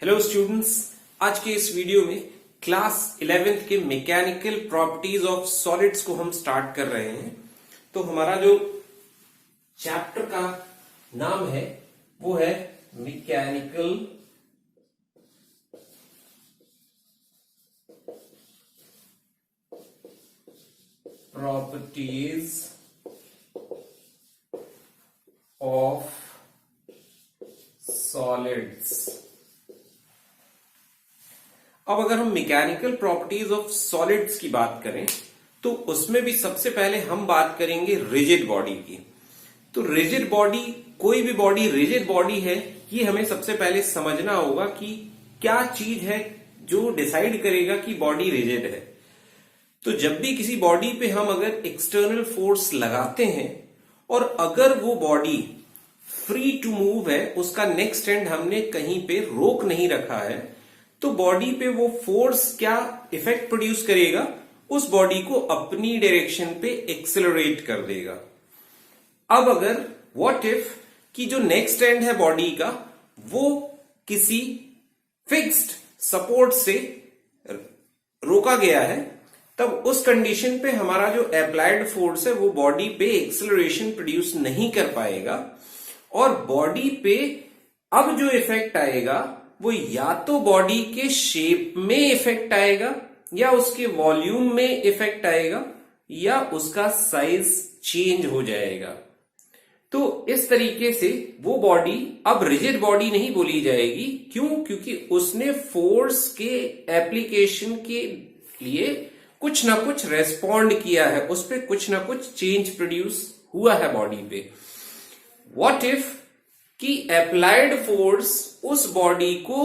Hello students, आज के इस वीडियो में क्लास 11th के मैकेनिकल प्रॉपर्टीज ऑफ सॉलिड्स को हम स्टार्ट कर रहे हैं। तो हमारा जो चैप्टर का नाम है वो है मैकेनिकल प्रॉपर्टीज ऑफ सॉलिड्स। अब अगर हम मैकेनिकल प्रॉपर्टीज ऑफ सॉलिड्स की बात करें तो उसमें भी सबसे पहले हम बात करेंगे रिजिड बॉडी की। तो रिजिड बॉडी, कोई भी बॉडी रिजिड बॉडी है, ये हमें सबसे पहले समझना होगा कि क्या चीज है जो डिसाइड करेगा कि बॉडी रिजिड है। तो जब भी किसी बॉडी पे हम अगर एक्सटर्नल फोर्स लगाते हैं और अगर वो बॉडी फ्री टू मूव है, उसका नेक्स्ट एंड हमने कहीं पे रोक नहीं रखा है, तो बॉडी पे वो फोर्स क्या इफेक्ट प्रोड्यूस करेगा, उस बॉडी को अपनी डायरेक्शन पे एक्सेलरेट कर देगा। अब अगर व्हाट इफ कि जो नेक्स्ट एंड है बॉडी का वो किसी फिक्स्ड सपोर्ट से रोका गया है, तब उस कंडीशन पे हमारा जो अप्लाइड फोर्स है वो बॉडी पे एक्सेलरेशन प्रोड्यूस नहीं कर पाएगा और बॉडी पे अब जो इफेक्ट आएगा वो या तो बॉडी के शेप में इफेक्ट आएगा या उसके वॉल्यूम में इफेक्ट आएगा या उसका साइज चेंज हो जाएगा। तो इस तरीके से वो बॉडी अब रिजिड बॉडी नहीं बोली जाएगी। क्यों? क्योंकि उसने फोर्स के एप्लीकेशन के लिए कुछ ना कुछ रेस्पॉन्ड किया है, उस पर कुछ ना कुछ चेंज प्रोड्यूस हुआ है बॉडी पे। व्हाट इफ कि अप्लाइड फोर्स उस बॉडी को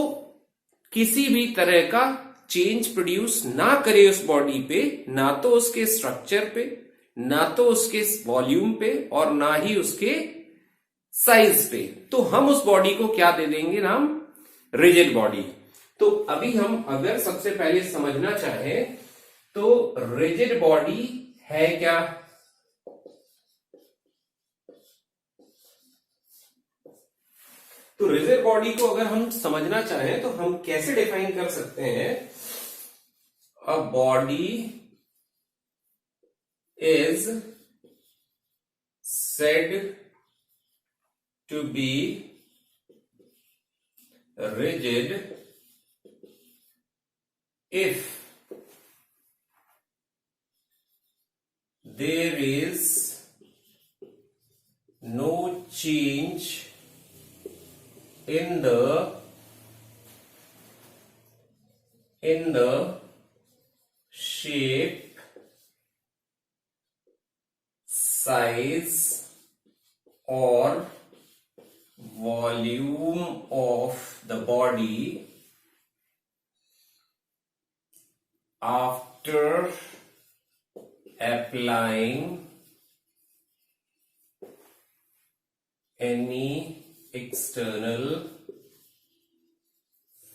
किसी भी तरह का चेंज प्रोड्यूस ना करे उस बॉडी पे, ना तो उसके स्ट्रक्चर पे, ना तो उसके वॉल्यूम पे और ना ही उसके साइज पे। तो हम उस बॉडी को क्या दे देंगे नाम? Rigid body. तो अभी हम अगर सबसे पहले समझना चाहें तो रिजिड बॉडी है क्या? तो रिजिड बॉडी को अगर हम समझना चाहें तो हम कैसे डिफाइन कर सकते हैं? A body is said to be rigid if there is no change in the shape, size or volume of the body after applying any external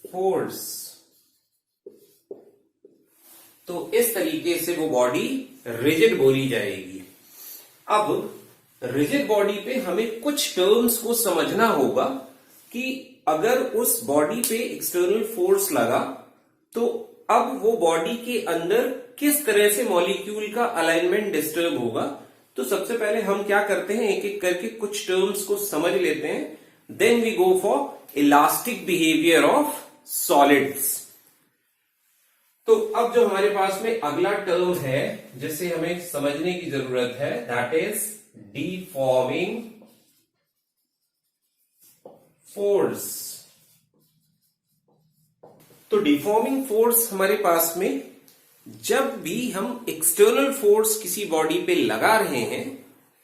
force. तो इस तरीके से वो बॉडी रिजिड बोली जाएगी। अब रिजिड बॉडी पे हमें कुछ टर्म्स को समझना होगा कि अगर उस बॉडी पे एक्सटर्नल फोर्स लगा तो अब वो बॉडी के अंदर किस तरह से मॉलिक्यूल का अलाइनमेंट डिस्टर्ब होगा। तो सबसे पहले हम क्या करते हैं, एक एक करके कुछ टर्म्स को समझ लेते हैं। Then we go for elastic behavior of solids. तो अब जो हमारे पास में अगला टर्म है जिसे हमें समझने की जरूरत है, that is deforming force. तो डिफॉर्मिंग फोर्स हमारे पास में जब भी हम एक्सटर्नल फोर्स किसी बॉडी पे लगा रहे हैं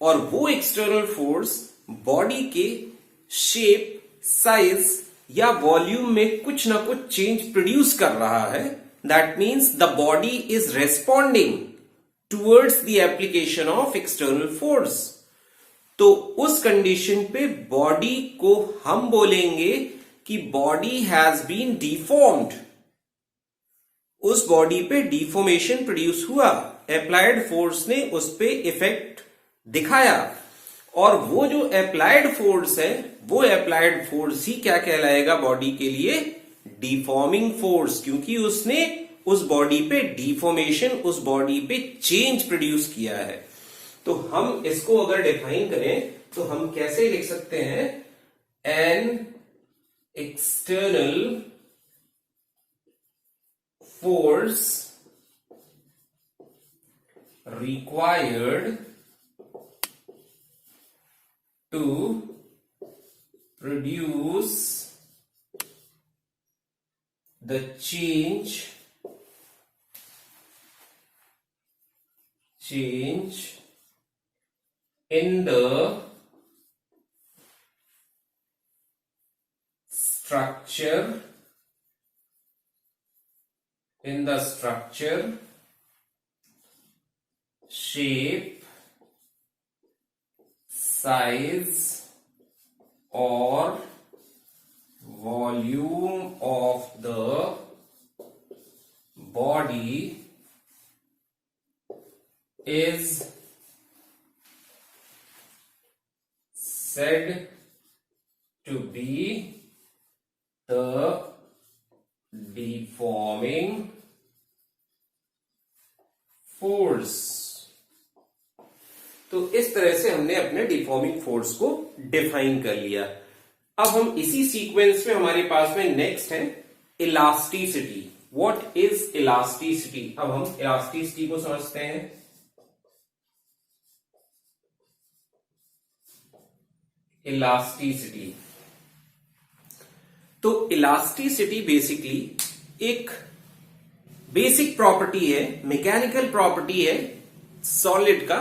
और वो एक्सटर्नल फोर्स बॉडी के शेप, साइज या वॉल्यूम में कुछ ना कुछ चेंज प्रोड्यूस कर रहा है, that means the body is responding towards the application of external force. तो उस कंडीशन पे बॉडी को हम बोलेंगे कि बॉडी हैज बीन डिफॉर्म्ड। उस बॉडी पे डिफॉर्मेशन प्रोड्यूस हुआ, अप्लाइड फोर्स ने उस पे इफेक्ट दिखाया और वो जो अप्लाइड फोर्स है वो अप्लाइड फोर्स ही क्या कहलाएगा बॉडी के लिए? डिफॉर्मिंग फोर्स, क्योंकि उसने उस बॉडी पे डिफॉर्मेशन, उस बॉडी पे चेंज प्रोड्यूस किया है। तो हम इसको अगर डिफाइन करें तो हम कैसे लिख सकते हैं, an external force required to produce the change in the structure, shape, size or volume of the body is said to be the deforming force. तो इस तरह से हमने अपने डिफॉर्मिंग फोर्स को डिफाइन कर लिया। अब हम इसी सीक्वेंस में हमारे पास में नेक्स्ट है इलास्टिसिटी। What is elasticity? अब हम इलास्टिसिटी को समझते हैं। इलास्टिसिटी, तो इलास्टिसिटी बेसिकली एक बेसिक प्रॉपर्टी है, मैकेनिकल प्रॉपर्टी है सॉलिड का।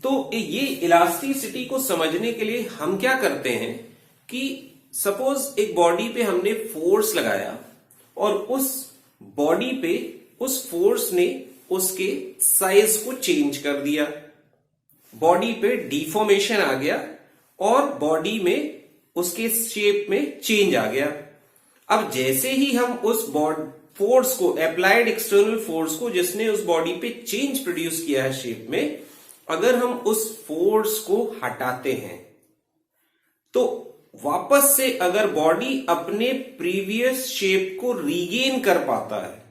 तो ये इलास्टिसिटी को समझने के लिए हम क्या करते हैं कि सपोज एक बॉडी पे हमने फोर्स लगाया और उस बॉडी पे उस फोर्स ने उसके साइज को चेंज कर दिया, बॉडी पे डिफॉर्मेशन आ गया और बॉडी में उसके शेप में चेंज आ गया। अब जैसे ही हम उस फोर्स को, अप्लाइड एक्सटर्नल फोर्स को जिसने उस बॉडी पे चेंज प्रोड्यूस किया है शेप में, अगर हम उस फोर्स को हटाते हैं तो वापस से अगर बॉडी अपने प्रीवियस शेप को रीगेन कर पाता है,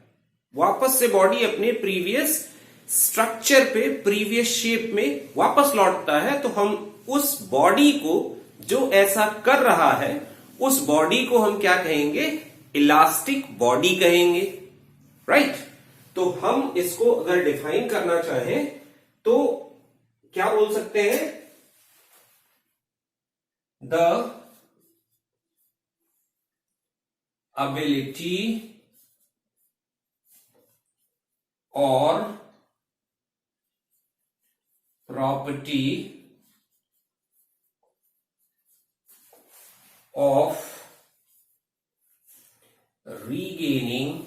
वापस से बॉडी अपने प्रीवियस स्ट्रक्चर पे, प्रीवियस शेप में वापस लौटता है, तो हम उस बॉडी को जो ऐसा कर रहा है उस बॉडी को हम क्या कहेंगे? इलास्टिक बॉडी कहेंगे, राइट? तो हम इसको अगर डिफाइन करना चाहें तो क्या बोल सकते हैं? द एबिलिटी और property of regaining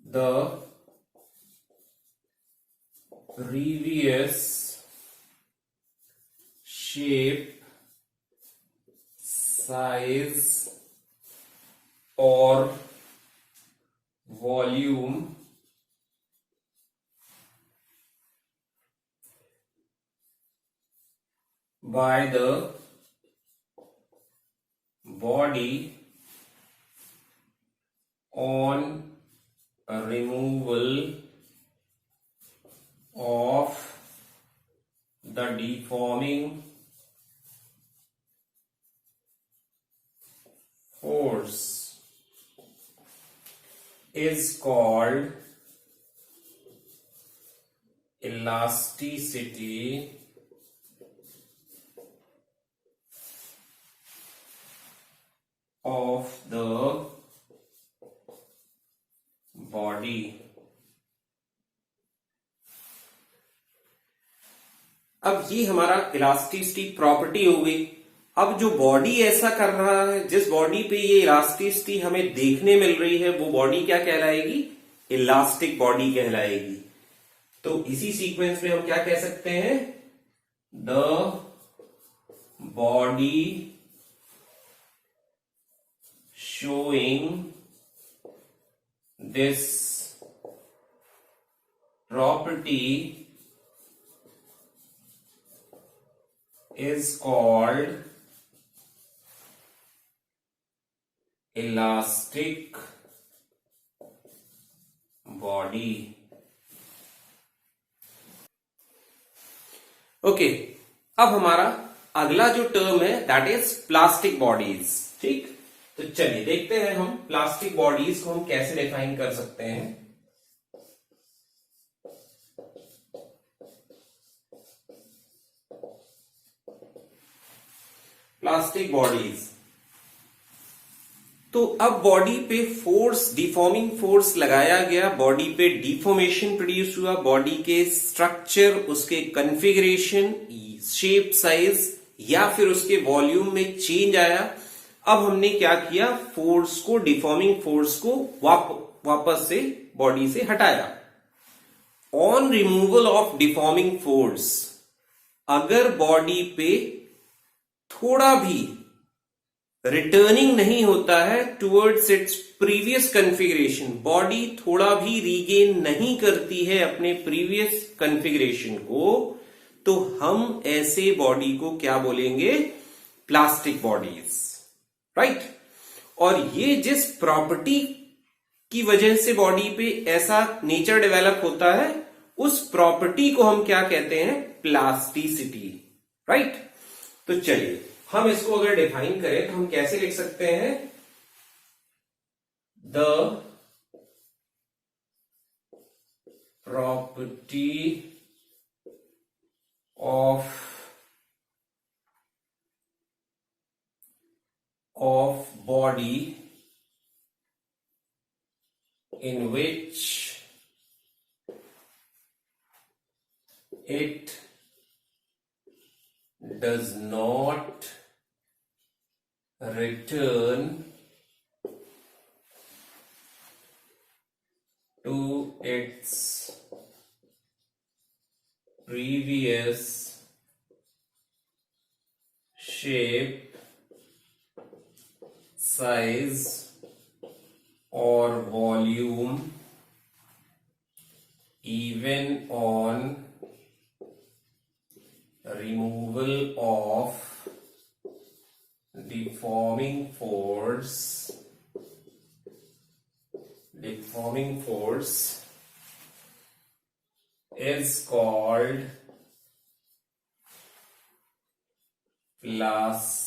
the previous shape, size or volume by the body on removal of the deforming force is called elasticity of the body। अब ये हमारा इलास्टिसिटी प्रॉपर्टी हो गई। अब जो बॉडी ऐसा कर रहा है, जिस बॉडी पे ये इलास्टिसिटी हमें देखने मिल रही है, वो बॉडी क्या कहलाएगी? इलास्टिक बॉडी कहलाएगी। तो इसी सीक्वेंस में हम क्या कह सकते हैं? The body showing this property is called elastic body. Okay, अब हमारा अगला जो टर्म है दैट इज प्लास्टिक बॉडीज. ठीक, तो चलिए देखते हैं हम प्लास्टिक बॉडीज को हम कैसे डिफाइन कर सकते हैं. प्लास्टिक बॉडीज, तो अब बॉडी पे फोर्स, डिफॉर्मिंग फोर्स लगाया गया, बॉडी पे डिफॉर्मेशन प्रोड्यूस हुआ, बॉडी के स्ट्रक्चर, उसके कॉन्फ़िगरेशन, शेप, साइज या फिर उसके वॉल्यूम में चेंज आया. अब हमने क्या किया, फोर्स को, डिफॉर्मिंग फोर्स को वापस से बॉडी से हटाया. On removal of deforming force, अगर बॉडी पे थोड़ा भी रिटर्निंग नहीं होता है towards its previous configuration, body थोड़ा भी रीगेन नहीं करती है अपने प्रीवियस कॉन्फ़िगरेशन को, तो हम ऐसे बॉडी को क्या बोलेंगे, प्लास्टिक बॉडीज. राइट, और ये जिस प्रॉपर्टी की वजह से बॉडी पे ऐसा नेचर डेवलप होता है, उस प्रॉपर्टी को हम क्या कहते हैं, प्लास्टिसिटी. राइट, तो चलिए हम इसको अगर डिफाइन करें तो हम कैसे लिख सकते हैं, the property of body in which it does not return to its previous shape, size or volume even on removal of deforming force is called plasticity.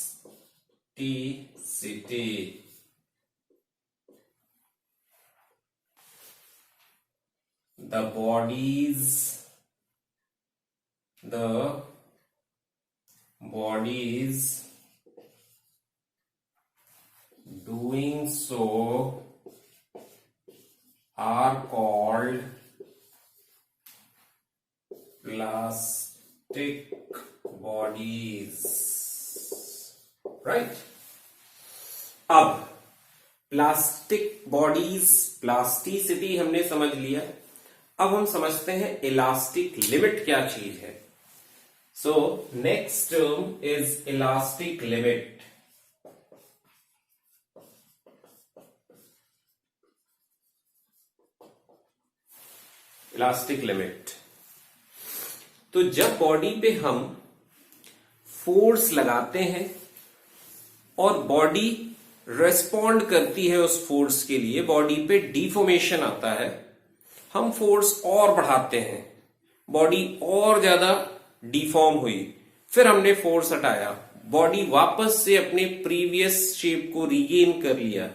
The bodies doing so are called plastic bodies. Right? अब plastic bodies, plasticity हमने समझ लिया. अब हम समझते हैं elastic limit क्या चीज है. So next term is elastic limit. Elastic limit, तो जब बॉडी पे हम फोर्स लगाते हैं और बॉडी रेस्पॉन्ड करती है उस फोर्स के लिए, बॉडी पे डिफॉर्मेशन आता है, हम फोर्स और बढ़ाते हैं, बॉडी और ज्यादा डिफॉर्म हुई, फिर हमने फोर्स हटाया, बॉडी वापस से अपने प्रीवियस शेप को रीगेन कर लिया,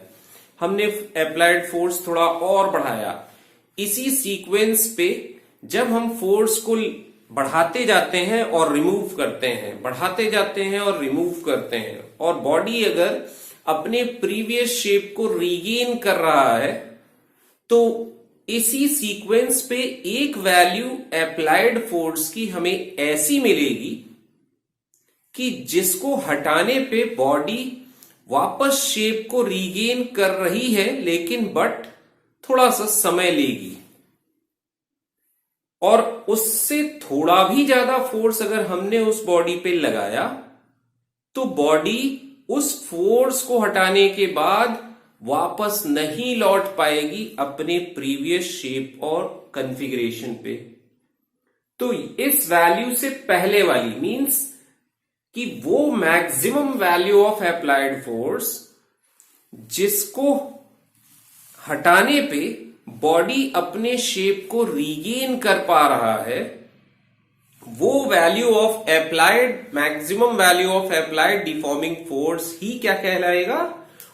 हमने अप्लाइड फोर्स थोड़ा और बढ़ाया. इसी सीक्वेंस पे जब हम फोर्स को बढ़ाते जाते हैं और रिमूव करते हैं, बढ़ाते जाते हैं और रिमूव करते हैं, और बॉडी अगर अपने प्रीवियस शेप को रीगेन कर रहा है, तो इसी सीक्वेंस पे एक वैल्यू अप्लाइड फोर्स की हमें ऐसी मिलेगी कि जिसको हटाने पे बॉडी वापस शेप को रीगेन कर रही है, लेकिन बट थोड़ा सा समय लेगी. और उससे थोड़ा भी ज्यादा फोर्स अगर हमने उस बॉडी पे लगाया, तो बॉडी उस फोर्स को हटाने के बाद वापस नहीं लौट पाएगी अपने प्रीवियस शेप और कॉन्फ़िगरेशन पे. तो इस वैल्यू से पहले वाली मींस कि वो maximum value of applied force जिसको हटाने पे बॉडी अपने शेप को रीगेन कर पा रहा है, वो value of applied maximum value of applied deforming force ही क्या कहलाएगा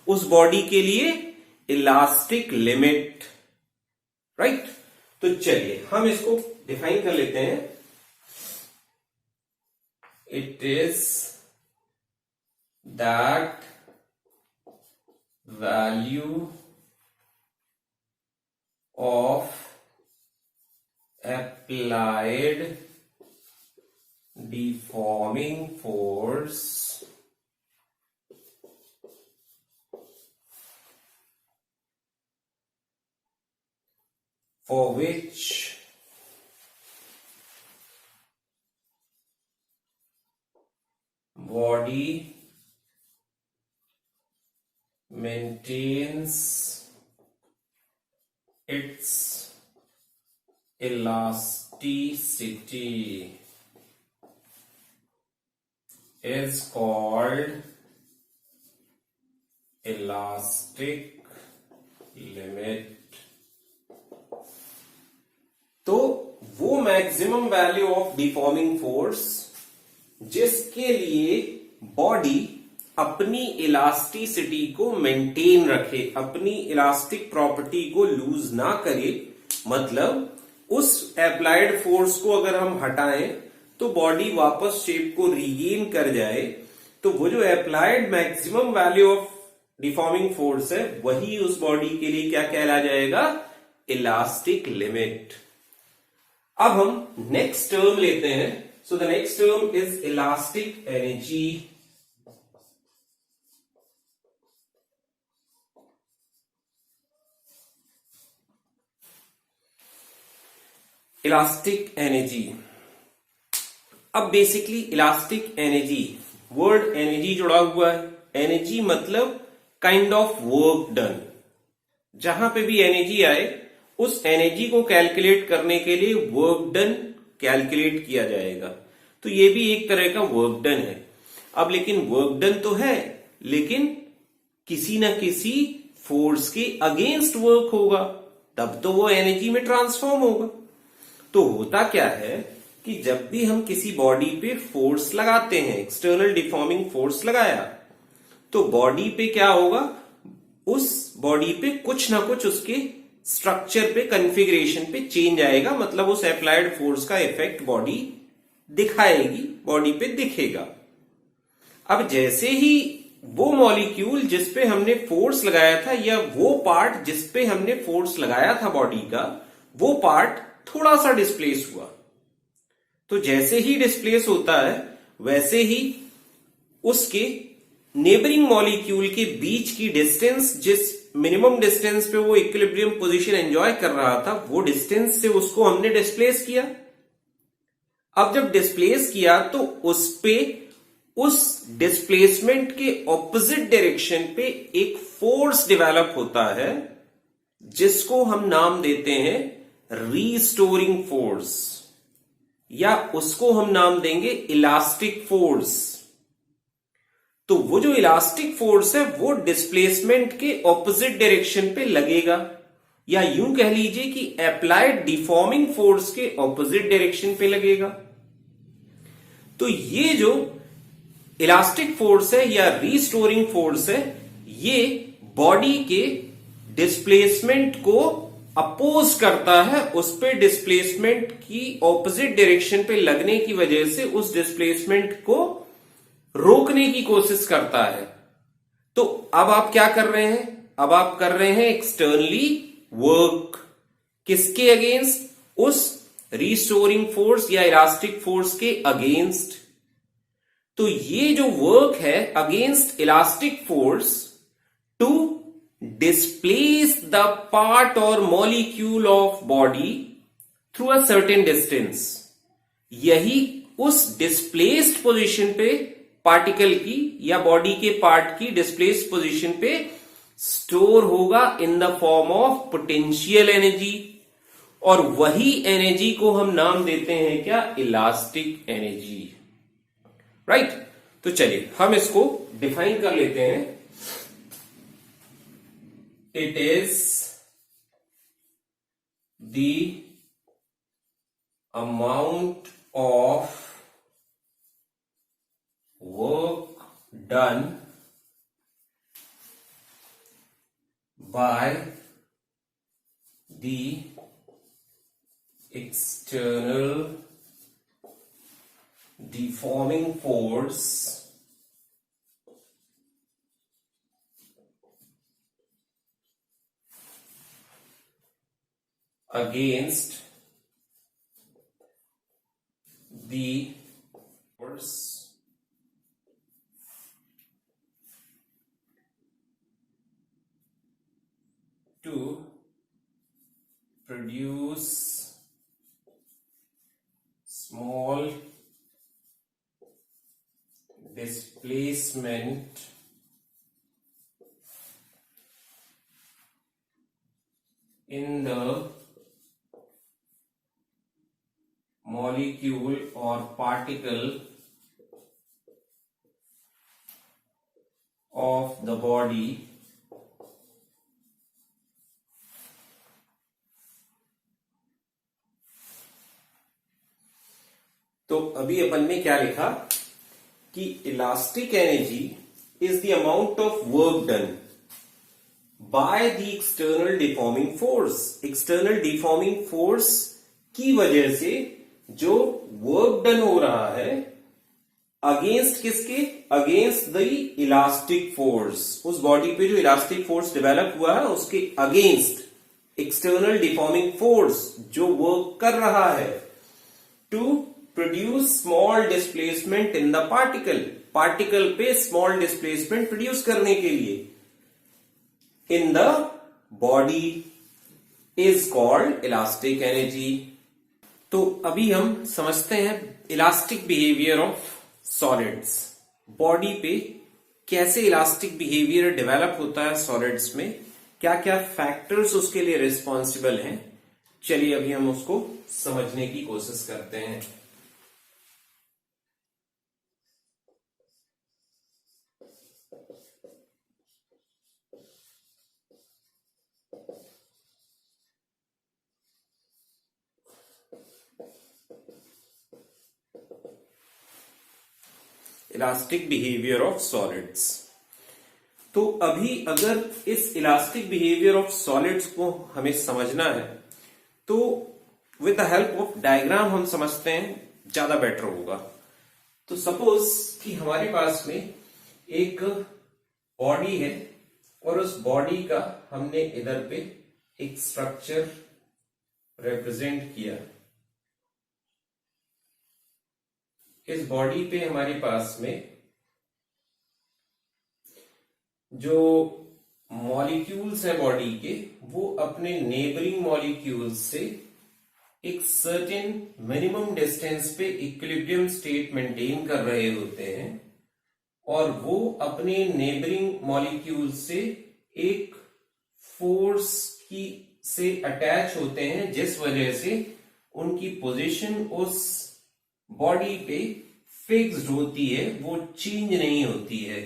उस बॉडी के लिए? Elastic limit. राइट? तो चलिए हम इसको डिफाइन कर लेते हैं। It is that value of applied deforming force for which body maintains its elasticity is called elastic limit। तो वो maximum value of deforming force जिसके लिए बॉडी अपनी इलास्टिसिटी को मेंटेन रखे, अपनी इलास्टिक प्रॉपर्टी को लूज ना करे, मतलब उस अप्लाइड फोर्स को अगर हम हटाएं तो बॉडी वापस शेप को रीगेन कर जाए, तो वो जो applied maximum value of deforming force है वही उस बॉडी के लिए क्या कहला जाएगा? Elastic limit. अब हम नेक्स्ट टर्म लेते हैं। So the next term is elastic energy. Elastic energy. अब basically elastic energy, word energy जुड़ा हुआ है। एनर्जी मतलब काइंड ऑफ वर्क डन। जहां पे भी एनर्जी आए उस एनर्जी को कैलकुलेट करने के लिए वर्क डन कैलकुलेट किया जाएगा। तो ये भी एक तरह का वर्क डन है। अब लेकिन वर्क डन तो है, लेकिन किसी ना किसी फोर्स के अगेंस्ट वर्क होगा, तब तो वो एनर्जी में ट्रांसफॉर्म होगा। तो होता क्या है कि जब भी हम किसी बॉडी पे फोर्स लगाते हैं, एक्सटर्नल डिफॉर्मिंग फोर्स लगाया, तो बॉडी पे क्या होगा? उस बॉडी पे कुछ ना कुछ उसके स्ट्रक्चर पे, कॉन्फ़िगरेशन पे चेंज आएगा, मतलब उस अप्लाइड फोर्स का इफेक्ट बॉडी दिखाएगी, बॉडी पे दिखेगा। अब जैसे ही वो मॉलिक्यूल जिस पे हमने फोर्स लगाया था, या वो पार्ट जिस पे हमने फोर्स लगाया था बॉडी का, वो पार्ट थोड़ा सा डिस्प्लेस हुआ, तो जैसे ही डिस्प्लेस होता है वैसे ही उसके नेबरिंग मॉलिक्यूल के बीच की डिस्टेंस, जिस मिनिमम डिस्टेंस पे वो इक्विलिब्रियम पोजीशन एंजॉय कर रहा था, वो डिस्टेंस से उसको हमने डिस्प्लेस किया। अब जब डिस्प्लेस किया तो उस डिस्प्लेसमेंट के ऑपोजिट डायरेक्शन पे एक फोर्स डेवलप होता है, जिसको हम नाम देते हैं रीस्टोरिंग फोर्स, या उसको हम नाम देंगे इलास्टिक फोर्स। तो वो जो इलास्टिक फोर्स है वो डिस्प्लेसमेंट के ऑपोजिट डायरेक्शन पे लगेगा, या यूं कह लीजिए कि अप्लाइड डिफॉर्मिंग फोर्स के ऑपोजिट डायरेक्शन पे लगेगा। तो ये जो इलास्टिक फोर्स है या रीस्टोरिंग फोर्स है, ये बॉडी के डिस्प्लेसमेंट को अपोज करता है, उस पे डिस्प्लेसमेंट की ऑपोजिट डायरेक्शन पे लगने की वजह से उस डिस्प्लेसमेंट को रोकने की कोशिश करता है। तो अब आप क्या कर रहे हैं? अब आप कर रहे हैं एक्सटर्नली वर्क। किसके अगेंस्ट? उस रीस्टोरिंग फोर्स या इलास्टिक फोर्स के अगेंस्ट। तो ये जो वर्क है against elastic force to displace the part or molecule of body through a certain distance, यही उस डिस्प्लेस्ड पोजीशन पे पार्टिकल की या बॉडी के पार्ट की डिस्प्लेस्ड पोजीशन पे स्टोर होगा in the form of potential energy, और वही एनर्जी को हम नाम देते हैं क्या? Elastic energy. राइट? तो चलिए हम इसको डिफाइन कर लेते हैं। It is the amount of work done by the external deforming force against the force to produce small displacement in the molecule or particle of the body तो अभी अपन ने क्या लिखा कि elastic energy is the amount of work done by the external deforming force. External deforming force की वजह से जो वर्क डन हो रहा है अगेंस्ट किसके, अगेंस्ट द इलास्टिक फोर्स। उस बॉडी पे जो इलास्टिक फोर्स डेवलप हुआ है उसके अगेंस्ट एक्सटर्नल डिफॉर्मिंग फोर्स जो वर्क कर रहा है to produce small displacement in the particle. Particle पे स्मॉल डिस्प्लेसमेंट प्रोड्यूस करने के लिए in the body is called elastic energy. तो अभी हम समझते हैं elastic behaviour of solids. Body पे कैसे इलास्टिक बिहेवियर डेवलप होता है सॉलिड्स में, क्या क्या फैक्टर्स उसके लिए रिस्पॉन्सिबल हैं। चलिए अभी हम उसको समझने की कोशिश करते हैं। Elastic behaviour of solids. तो अभी अगर इस इलास्टिक बिहेवियर ऑफ सॉलिड्स को हमें समझना है तो with the help of diagram हम समझते हैं, ज्यादा बेटर होगा। तो सपोज कि हमारे पास में एक बॉडी है और उस बॉडी का हमने इधर पे एक स्ट्रक्चर रिप्रेजेंट किया। इस बॉडी पे हमारे पास में जो मॉलिक्यूल्स हैं बॉडी के, वो अपने नेबरिंग मॉलिक्यूल्स से एक सर्टेन मिनिमम डिस्टेंस पे इक्विलिब्रियम स्टेट मेंटेन कर रहे होते हैं और वो अपने नेबरिंग मॉलिक्यूल से एक फोर्स की से अटैच होते हैं, जिस वजह से उनकी पोजीशन उस बॉडी पे फिक्स्ड होती है, वो चेंज नहीं होती है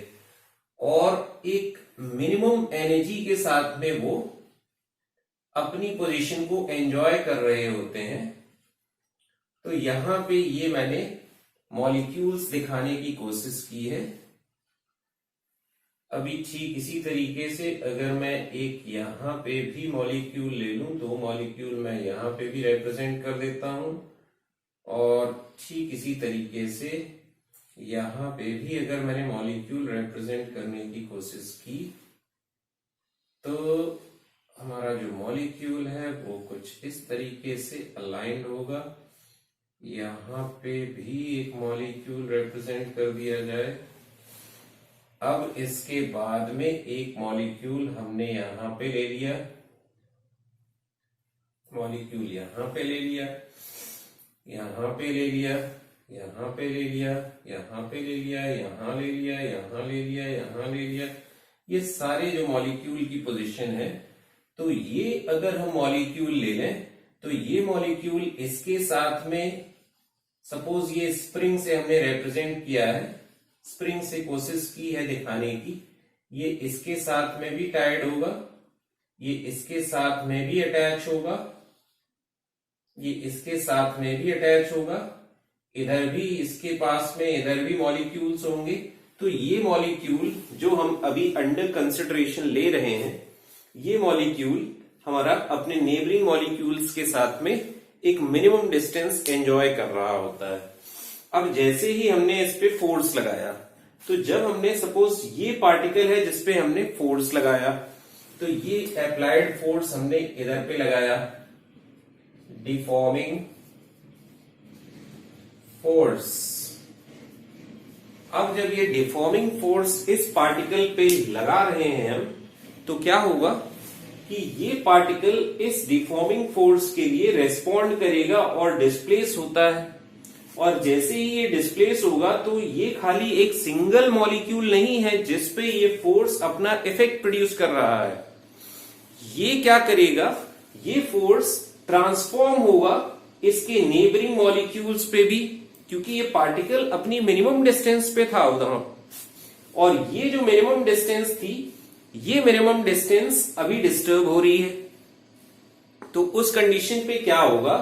और एक मिनिमम एनर्जी के साथ में वो अपनी पोजीशन को एंजॉय कर रहे होते हैं। तो यहां पे ये मैंने मॉलिक्यूल्स दिखाने की कोशिश की है। अभी ठीक इसी तरीके से अगर मैं एक यहां पे भी मॉलिक्यूल ले लूं तो मॉलिक्यूल मैं यहां पे भी रिप्रेजेंट कर देता हूं और ठीक इसी तरीके से यहां पे भी अगर मैंने मॉलिक्यूल रिप्रेजेंट करने की कोशिश की तो हमारा जो मॉलिक्यूल है वो कुछ इस तरीके से अलाइंड होगा। यहां पे भी एक मॉलिक्यूल रिप्रेजेंट कर दिया जाए। अब इसके बाद में एक मॉलिक्यूल हमने यहां पे ले लिया, मॉलिक्यूल यहां पे ले लिया, यहां पे ले लिया, यहां पे ले लिया, यहां पे ले लिया, यहां ले लिया, यहां ले लिया, यहां ले लिया। ये सारे जो मॉलिक्यूल की पोजीशन है, तो ये अगर हम मॉलिक्यूल ले लें तो ये मॉलिक्यूल इसके साथ में, सपोज ये स्प्रिंग से हमने रिप्रेजेंट किया है, स्प्रिंग से कोशिश की है दिखाने की, ये इसके साथ में भी टाइड होगा, ये इसके साथ में भी अटैच होगा, ये इसके साथ में भी अटैच होगा, इधर भी इसके पास में इधर भी मॉलिक्यूल्स होंगे। तो ये मॉलिक्यूल जो हम अभी अंडर कंसिडरेशन ले रहे हैं, ये मॉलिक्यूल हमारा अपने नेबरिंग मॉलिक्यूल्स के साथ में एक मिनिमम डिस्टेंस एंजॉय कर रहा होता है। अब जैसे ही हमने इस पे फोर्स लगाया, तो जब हमने सपोज ये पार्टिकल है जिसपे हमने फोर्स लगाया, तो ये अप्लाइड फोर्स हमने इधर पे लगाया, डिफॉर्मिंग फोर्स। अब जब ये डिफॉर्मिंग फोर्स इस पार्टिकल पे लगा रहे हैं हम, तो क्या होगा कि ये पार्टिकल इस डिफॉर्मिंग फोर्स के लिए रेस्पॉन्ड करेगा और डिस्प्लेस होता है। और जैसे ही ये डिस्प्लेस होगा, तो ये खाली एक सिंगल मॉलिक्यूल नहीं है जिसपे ये फोर्स अपना इफेक्ट प्रोड्यूस कर रहा है। ये क्या करेगा, ये फोर्स ट्रांसफॉर्म होगा इसके नेबरिंग मॉलिक्यूल्स पे भी, क्योंकि ये पार्टिकल अपनी मिनिमम डिस्टेंस पे था उधर, और ये जो मिनिमम डिस्टेंस थी, ये मिनिमम डिस्टेंस अभी डिस्टर्ब हो रही है। तो उस कंडीशन पे क्या होगा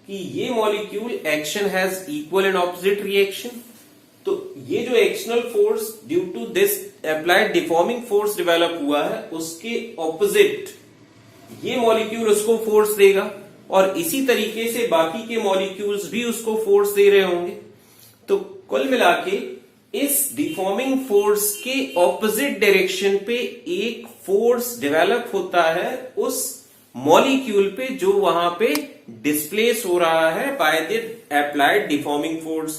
कि ये molecule action has equal and opposite reaction. तो ये जो actional force due to this applied deforming force develop हुआ है, उसके ऑपोजिट ये मॉलिक्यूल उसको फोर्स देगा, और इसी तरीके से बाकी के मॉलिक्यूल्स भी उसको फोर्स दे रहे होंगे। तो कुल मिला के इस डिफॉर्मिंग फोर्स के ऑपोजिट डायरेक्शन पे एक फोर्स डेवलप होता है उस मॉलिक्यूल पे जो वहां पे डिस्प्लेस हो रहा है by the applied deforming force,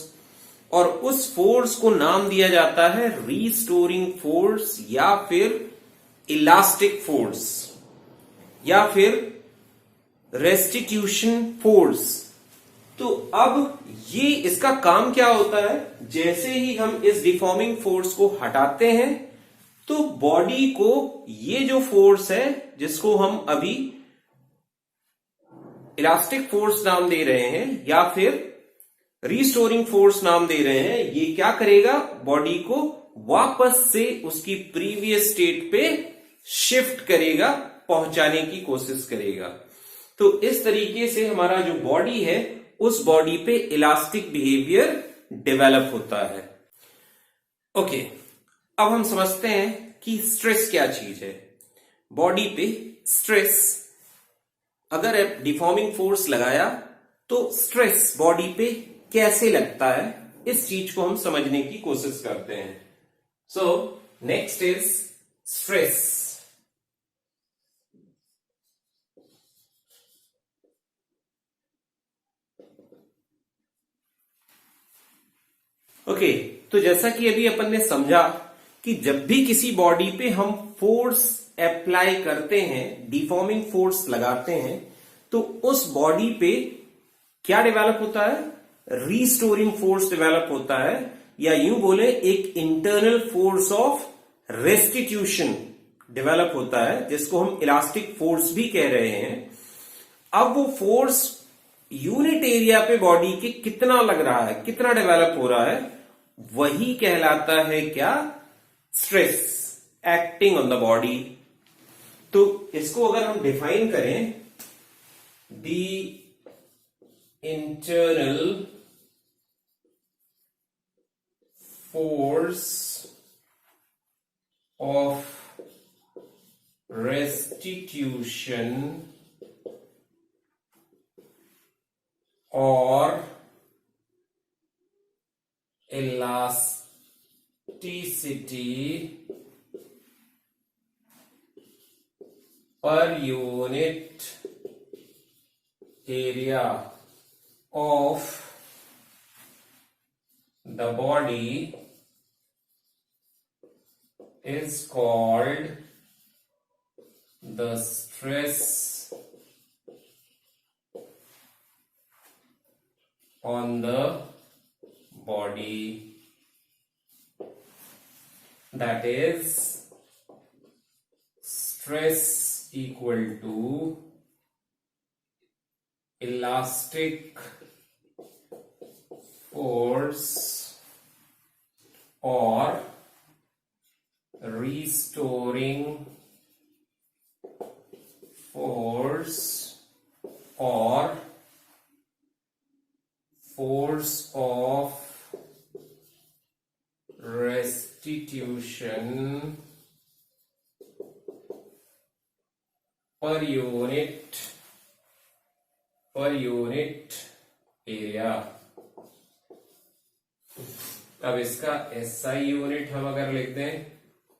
और उस फोर्स को नाम दिया जाता है रीस्टोरिंग फोर्स, या फिर इलास्टिक फोर्स, या फिर रेस्टिट्यूशन फोर्स। तो अब ये इसका काम क्या होता है, जैसे ही हम इस डिफॉर्मिंग फोर्स को हटाते हैं, तो बॉडी को ये जो फोर्स है, जिसको हम अभी इलास्टिक फोर्स नाम दे रहे हैं या फिर रीस्टोरिंग फोर्स नाम दे रहे हैं, ये क्या करेगा, बॉडी को वापस से उसकी प्रीवियस स्टेट पे शिफ्ट करेगा, पहुंचाने की कोशिश करेगा। तो इस तरीके से हमारा जो बॉडी है, उस बॉडी पे इलास्टिक बिहेवियर डेवलप होता है। ओके, अब हम समझते हैं कि स्ट्रेस क्या चीज है। बॉडी पे स्ट्रेस, अगर डिफॉर्मिंग फोर्स लगाया तो स्ट्रेस बॉडी पे कैसे लगता है, इस चीज को हम समझने की कोशिश करते हैं। So next is stress. Okay, तो जैसा कि अभी अपन ने समझा कि जब भी किसी बॉडी पे हम फोर्स अप्लाई करते हैं, डिफॉर्मिंग फोर्स लगाते हैं, तो उस बॉडी पे क्या डेवलप होता है, रीस्टोरिंग फोर्स डेवलप होता है, या यूं बोले एक internal force of restitution develop होता है, जिसको हम इलास्टिक फोर्स भी कह रहे हैं। अब वो फोर्स यूनिट एरिया पे बॉडी के कितना लग रहा है, कितना डेवलप हो रहा है, वही कहलाता है क्या, stress acting on the body. तो इसको अगर हम डिफाइन करें, the internal force of restitution और elasticity per unit area of the body is called the stress on the body. That is, stress equal to elastic force or restoring force or force of restitution per unit area. अब इसका SI unit हम अगर लिख दें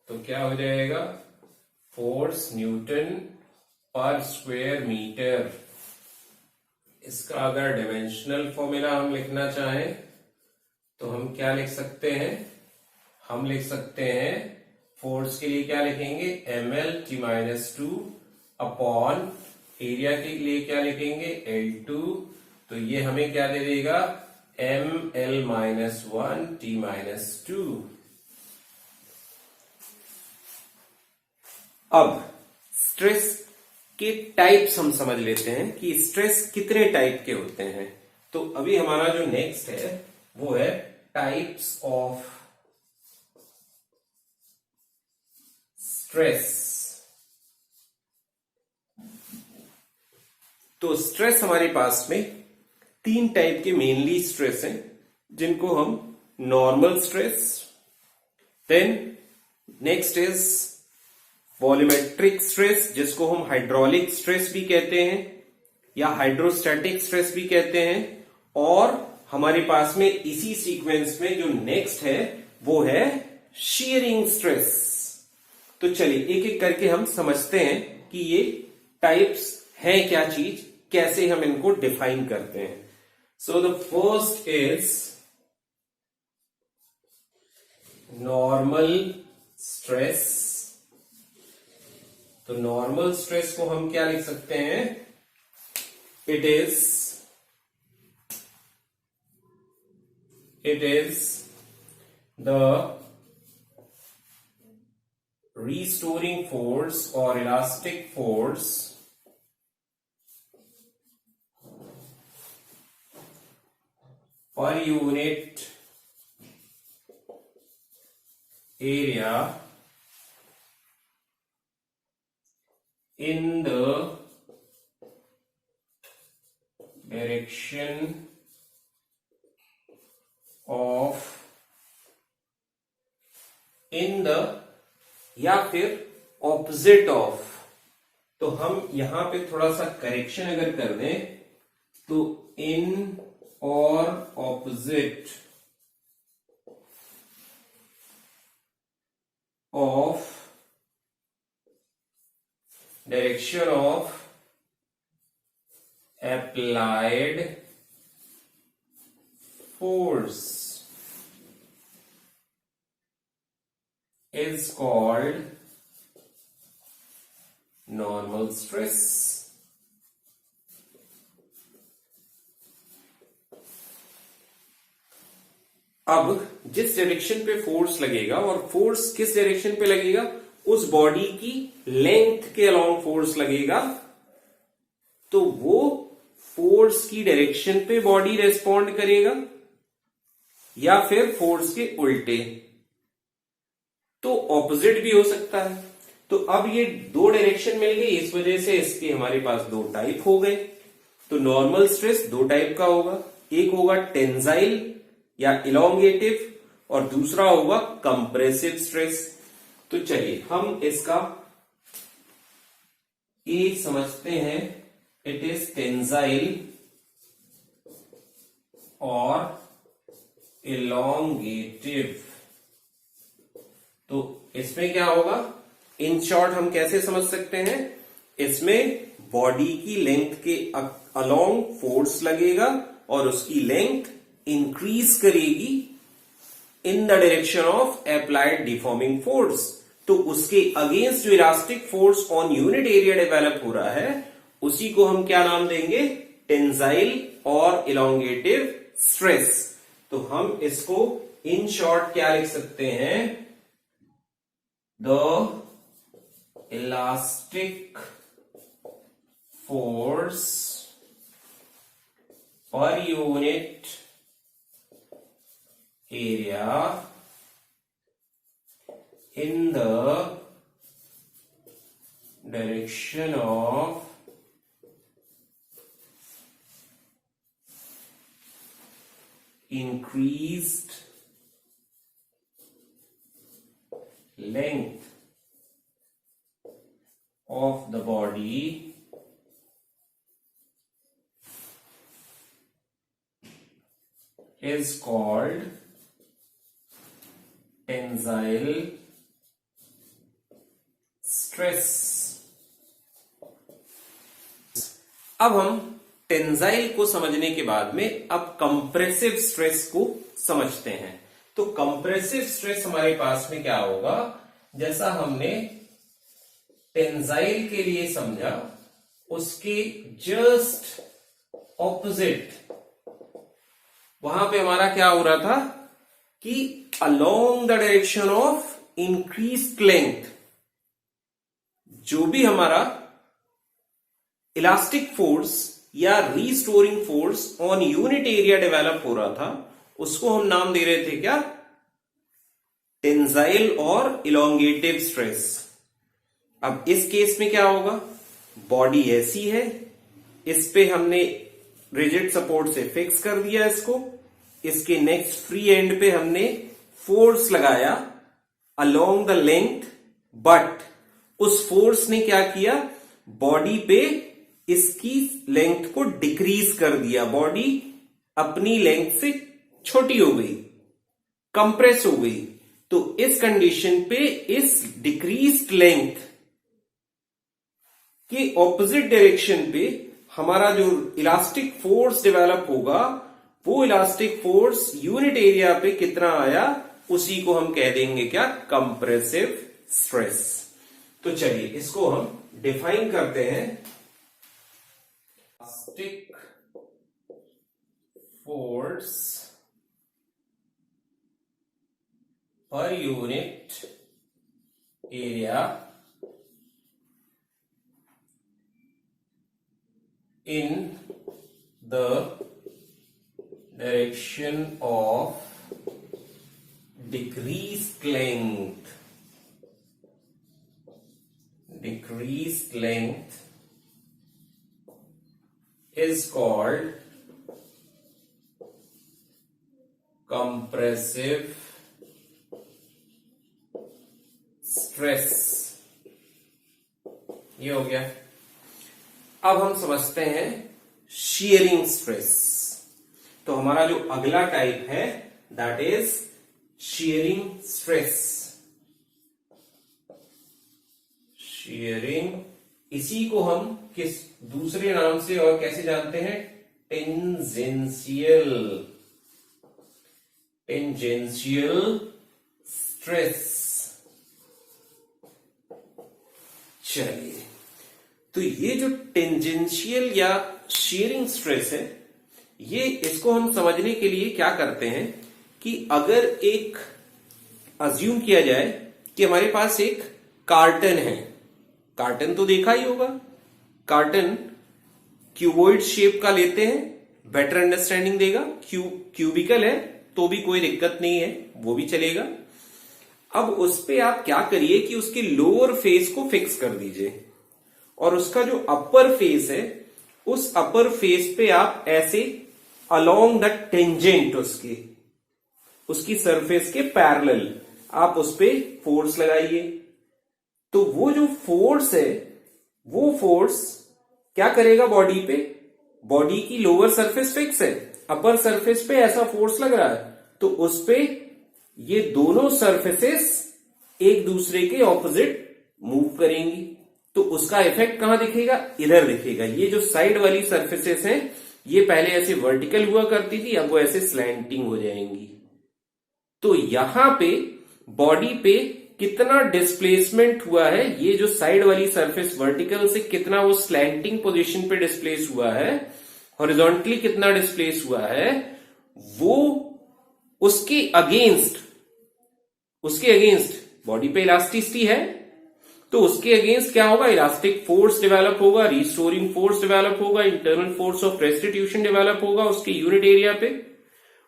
तो क्या हो जाएगा, फोर्स न्यूटन पर स्क्वायर मीटर। इसका अगर डायमेंशनल फॉर्मूला हम लिखना चाहें तो हम क्या लिख सकते हैं, हम लिख सकते हैं फोर्स के लिए क्या लिखेंगे, mL/T-2 अपॉन एरिया के लिए क्या लिखेंगे, L2। तो ये हमें क्या दे देगा, mL-1T-2। अब स्ट्रेस के टाइप्स हम समझ लेते हैं कि स्ट्रेस कितने टाइप के होते हैं। तो अभी हमारा जो नेक्स्ट है वो है टाइप्स ऑफ स्ट्रेस। तो स्ट्रेस हमारे पास में 3 टाइप के मेनली स्ट्रेस हैं, जिनको हम normal stress, then next is volumetric stress जिसको हम हाइड्रोलिक स्ट्रेस भी कहते हैं या हाइड्रोस्टैटिक स्ट्रेस भी कहते हैं, और हमारे पास में इसी सीक्वेंस में जो नेक्स्ट है वो है शीयरिंग स्ट्रेस। तो चलिए एक एक करके हम समझते हैं कि ये टाइप्स हैं क्या चीज, कैसे हम इनको डिफाइन करते हैं। So the first is normal stress. तो नॉर्मल स्ट्रेस को हम क्या लिख सकते हैं, it is the restoring force or elastic force per unit area in the direction of या फिर ऑपोजिट ऑफ। तो हम यहां पे थोड़ा सा करेक्शन अगर कर दें तो इन और opposite of direction of applied force is called normal stress। अब जिस डायरेक्शन पे फोर्स लगेगा, और फोर्स किस डायरेक्शन पे लगेगा, उस बॉडी की लेंथ के अलोंग फोर्स लगेगा, तो वो फोर्स की डायरेक्शन पे बॉडी रेस्पॉन्ड करेगा या फिर फोर्स के उल्टे, तो ऑपोजिट भी हो सकता है। तो अब ये 2 डायरेक्शन मिल गई, इस वजह से इसके हमारे पास 2 टाइप हो गए। तो नॉर्मल स्ट्रेस 2 टाइप का होगा, एक होगा टेंसाइल या इलोंगेटिव और दूसरा होगा कंप्रेसिव स्ट्रेस। तो चलिए हम इसका एक समझते हैं, इट इज टेंसाइल और इलोंगेटिव। तो इसमें क्या होगा, इन शॉर्ट हम कैसे समझ सकते हैं, इसमें बॉडी की लेंथ के अलोंग फोर्स लगेगा और उसकी लेंथ इंक्रीज करेगी in the direction of applied deforming force. तो उसके अगेंस्ट जो elastic force on unit area develop हो रहा है उसी को हम क्या नाम देंगे, टेंसाइल और इलोंगेटिव स्ट्रेस। तो हम इसको इन शॉर्ट क्या लिख सकते हैं, the elastic force per unit area in the direction of increased length of the body is called tensile stress. अब हम टेंजाइल को समझने के बाद में अब कंप्रेसिव स्ट्रेस को समझते हैं। तो कंप्रेसिव स्ट्रेस हमारे पास में क्या होगा, जैसा हमने टेंजाइल के लिए समझा उसके जस्ट ऑपोजिट वहां पे हमारा क्या हो रहा था कि along the direction of increased length जो भी हमारा इलास्टिक फोर्स या restoring force on unit area develop हो रहा था उसको हम नाम दे रहे थे क्या, टेंजाइल और इलोंगेटिव स्ट्रेस। अब इस केस में क्या होगा, बॉडी ऐसी है, इस पे हमने रिजिड सपोर्ट से फिक्स कर दिया इसको, इसके नेक्स्ट फ्री एंड पे हमने फोर्स लगाया अलोंग द लेंथ, बट उस फोर्स ने क्या किया, बॉडी पे इसकी लेंथ को डिक्रीज कर दिया, बॉडी अपनी लेंथ से छोटी हो गई, कंप्रेस हो गई। तो इस कंडीशन पे इस डिक्रीज्ड लेंथ के ऑपोजिट डायरेक्शन पे हमारा जो इलास्टिक फोर्स डेवलप होगा वो इलास्टिक फोर्स यूनिट एरिया पे कितना आया उसी को हम कह देंगे क्या, कंप्रेसिव स्ट्रेस। तो चलिए इसको हम डिफाइन करते हैं। Elastic force per unit area in the direction of decreased length is called compressive stress। ये हो गया। अब हम समझते हैं शीयरिंग स्ट्रेस। तो हमारा जो अगला टाइप है that is shearing stress. Shearing, इसी को हम किस दूसरे नाम से और कैसे जानते हैं, टेंजेंशियल स्ट्रेस। चलिए, तो ये जो टेंजेंशियल या शीयरिंग स्ट्रेस है, ये इसको हम समझने के लिए क्या करते हैं कि अगर एक अज्यूम किया जाए कि हमारे पास एक कार्टन है, कार्टन तो देखा ही होगा, कार्टन क्यूबॉइड शेप का लेते हैं, बेटर अंडरस्टैंडिंग देगा। क्यूबिकल है तो भी कोई दिक्कत नहीं है, वो भी चलेगा। अब उस पे आप क्या करिए कि उसके लोअर फेस को फिक्स कर दीजिए और उसका जो अपर फेस है उस अपर फेस पे आप ऐसे अलोंग द टेंजेंट उसकी सरफेस के पैरेलल आप उस पे फोर्स लगाइए। तो वो जो फोर्स है वो फोर्स क्या करेगा बॉडी पे, बॉडी की लोअर सरफेस फिक्स है, अपर सरफेस पे ऐसा फोर्स लग रहा है, तो उस पे ये दोनों सरफेसेस एक दूसरे के ऑपोजिट मूव करेंगी। तो उसका इफेक्ट कहां दिखेगा, इधर दिखेगा। ये जो साइड वाली सरफेसेस हैं ये पहले ऐसे वर्टिकल हुआ करती थी, अब वो ऐसे स्लैंटिंग हो जाएंगी। तो यहां पे बॉडी पे कितना डिस्प्लेसमेंट हुआ है, ये जो साइड वाली सरफेस वर्टिकल से कितना वो स्लैंटिंग पोजीशन पे डिस्प्लेस हुआ है, हॉरिजॉन्टली कितना डिस्प्लेस हुआ है, वो उसके अगेंस्ट बॉडी पे इलास्टिसिटी है तो उसके अगेंस्ट क्या होगा, इलास्टिक फोर्स डेवलप होगा, रिस्टोरिंग फोर्स डेवलप होगा, internal force of restitution develop होगा उसके यूनिट एरिया पे।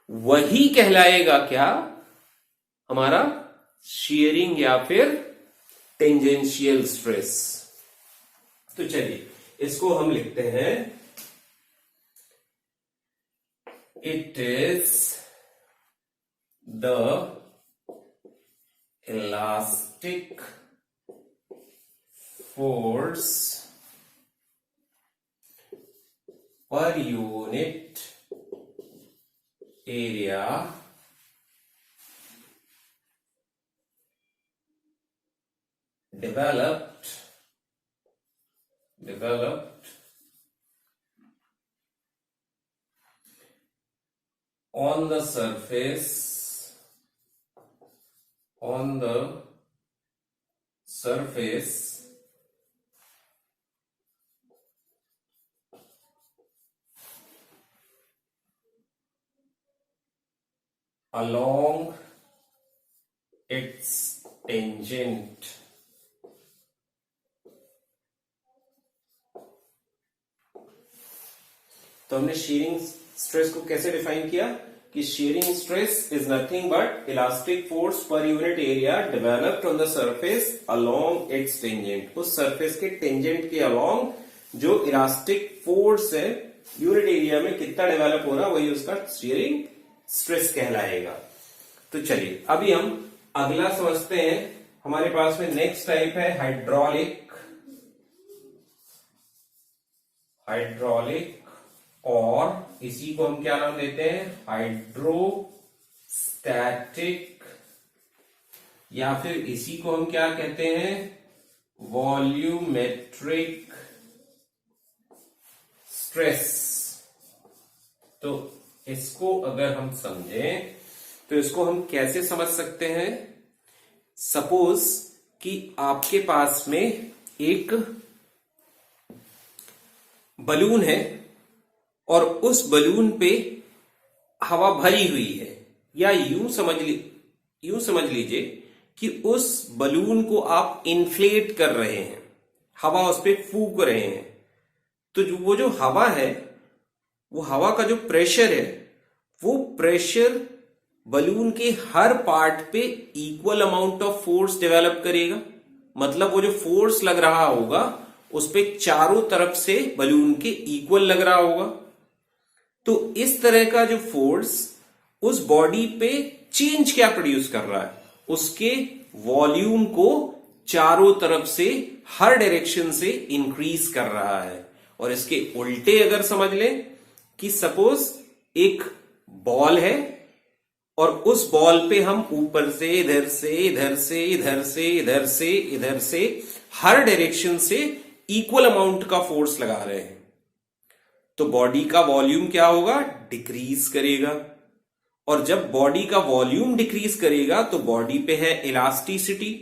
वही कहलाएगा क्या, हमारा शियरिंग या फिर टेंजेंशियल स्ट्रेस। तो चलिए इसको हम लिखते हैं, it is the elastic force per unit area developed on the surface along its tangent। तो हमने शीयरिंग स्ट्रेस को कैसे डिफाइन किया कि shearing stress is nothing but elastic force per unit area developed on the surface along it's tangent. उस surface के tangent के along जो इलास्टिक फोर्स है यूनिट एरिया में कितना डेवलप हो रहा वही उसका शीयरिंग स्ट्रेस कहलाएगा। तो चलिए अभी हम अगला समझते हैं। हमारे पास में नेक्स्ट टाइप है हाइड्रोलिक और इसी को हम क्या नाम देते हैं, हाइड्रोस्टैटिक, या फिर इसी को हम क्या कहते हैं, वॉल्यूमेट्रिक स्ट्रेस। तो इसको अगर हम समझें तो इसको हम कैसे समझ सकते हैं। सपोज कि आपके पास में एक बलून है और उस बलून पे हवा भरी हुई है, या यूं समझ लीजिए कि उस बलून को आप इन्फ्लेट कर रहे हैं, हवा उस पे फूंक रहे हैं। तो वो जो हवा है, वो हवा का जो प्रेशर है, वो प्रेशर बलून के हर पार्ट पे equal amount of force develop करेगा। मतलब वो जो फोर्स लग रहा होगा उस पे चारों तरफ से बलून के इक्वल लग रहा होगा। तो इस तरह का जो फोर्स उस बॉडी पे चेंज क्या प्रोड्यूस कर रहा है, उसके वॉल्यूम को चारों तरफ से हर डायरेक्शन से इंक्रीज कर रहा है। और इसके उल्टे अगर समझ लें कि सपोज एक बॉल है और उस बॉल पे हम ऊपर से इधर से इधर से इधर से इधर से इधर से हर डायरेक्शन से इक्वल अमाउंट का फोर्स लगा रहे हैं, तो बॉडी का वॉल्यूम क्या होगा, डिक्रीज करेगा। और जब बॉडी का वॉल्यूम डिक्रीज करेगा तो बॉडी पे है इलास्टिसिटी,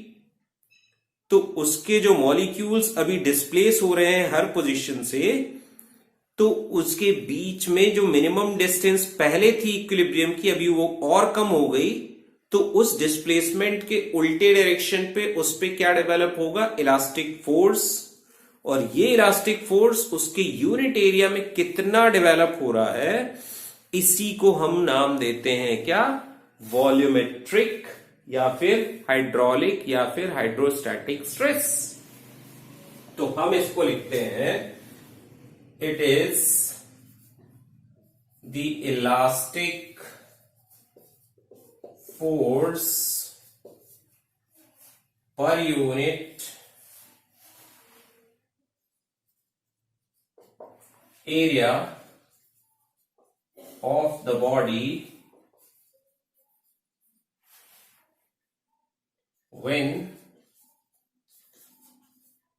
तो उसके जो मॉलिक्यूल्स अभी डिस्प्लेस हो रहे हैं हर पोजीशन से, तो उसके बीच में जो मिनिमम डिस्टेंस पहले थी इक्विलिब्रियम की, अभी वो और कम हो गई। तो उस डिस्प्लेसमेंट के उल्टे डायरेक्शन पे उस पे क्या डेवलप होगा, इलास्टिक फोर्स। और ये इलास्टिक फोर्स उसके यूनिट एरिया में कितना डेवलप हो रहा है, इसी को हम नाम देते हैं क्या, वॉल्यूमेट्रिक या फिर हाइड्रोलिक या फिर हाइड्रोस्टैटिक स्ट्रेस। तो हम इसको लिखते हैं, it is the elastic force per unit area of the body when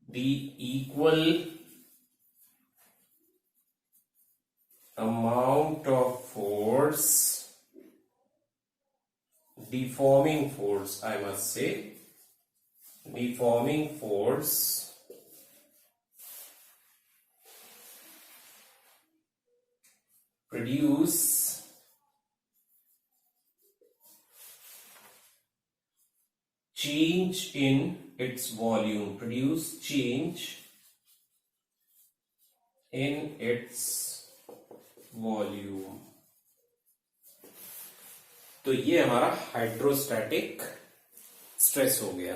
the equal amount of force, deforming force I must say, deforming force produce change in its volume, produce change in its volume। तो ये हमारा hydrostatic stress हो गया।